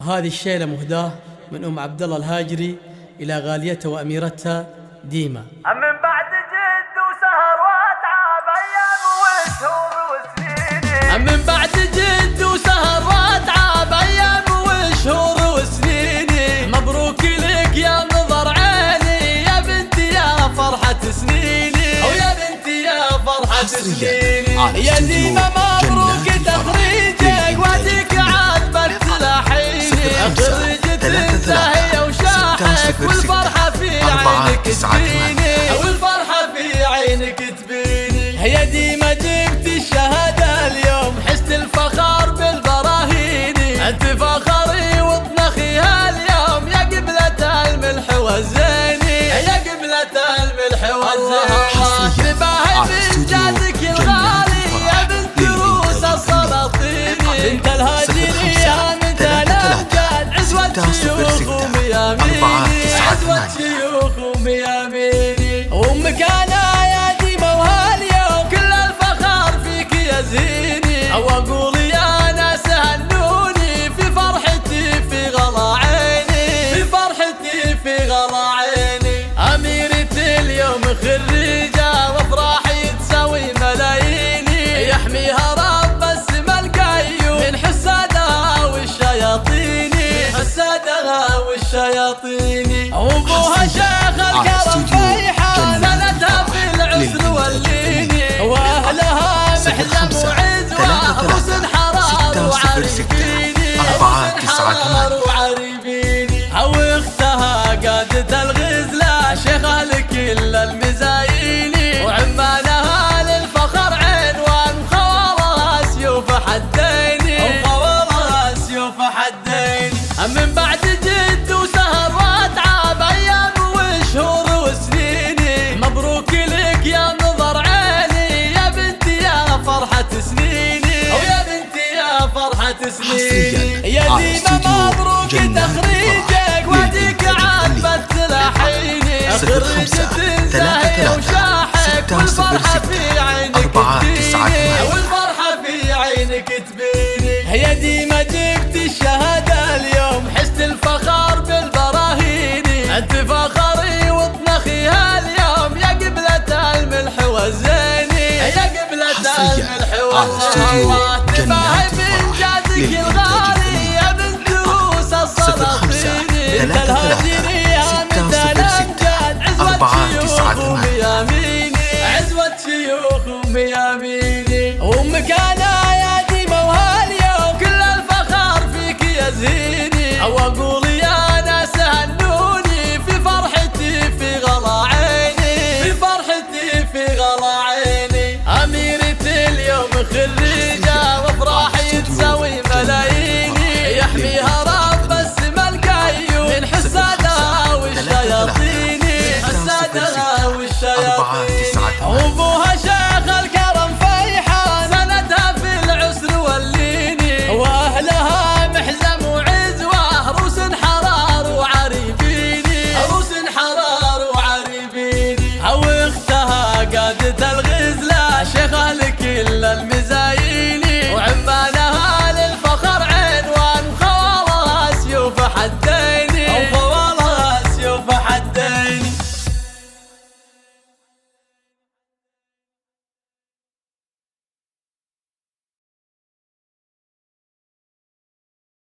هذه الشيلة مهداة من أم عبد الله الهاجري إلى غاليتها وأميرتها ديما. من بعد جد وسهر واتعب أيام وشهور وسنين، من بعد جد وسهر واتعب أيام وشهور وسنين. مبروك لك يا نظر عيني يا بنتي يا فرحة سنيني، أو يا بنتي يا فرحة سنيني. يا ديما مبروك تخريجك واديك عاتبك تلاحيني، خريجة زاهية وشاحك والفرحة في عينك تبيني، والفرحة في عينك تبيني. يا ديما جبت الشهادة اليوم حست الفخر بالبراهيني، انت فخري وطنخي هاليوم يا قبلة الملح والزيني، يا قبلة الملح والزيني. تباهي بإنجازك الغالي يا بنت روس السلاطين، بنت الهاجرية من الأمجاد عزوة شيوخ ومياميني، عزوة شيوخ ومياميني. وأمك أنا يا ديما وهاليوم كل الفخر فيك يزيني، أو أقول يا ناس هنوني في فرحتي في غلا عيني، في فرحتي في غلا عيني. أميرتي اليوم خريجة وافراحي تساوي ملاييني، يحميها رب السما القيوم من حسادها والشياطين، حسادها والشياطين. وابوها شيخ الكرم فيحة سندها في العسر والليني، واهلها محلم وعزوة حسن حرار وعريبيني، حرار وعريبيني. او اختها قادة الغزلة شيخة لكل المزاييني، وعمانها للفخر عنوان وخوالها سيوف حديني، وخوالها سيوف حديني. من بعد جد وسهر واتعب ايام وشهور وسنيني، مبروك لك يا نظر عيني يا بنتي يا فرحة سنيني، او يا بنتي يا فرحة سنيني. يا ديما مبروك تخريجك واديك عاتبك تلاحيني، خريجة زاهية وشاحك والفرحة في عينك تبيني، والفرحة في عينك تبيني. يا ديما جبت الشهادة اليوم حست الفخر بالبراهيني، انت فخري وطنخي هاليوم يا قبلة الملح والزيني، يا قبلة الملح والزيني. تباهي بإنجازك الغالي يا بنت روس السلاطين، بنت الهاجرية من الأمجاد عزوة شيوخ ومياميني، عزوة شيوخ ومياميني.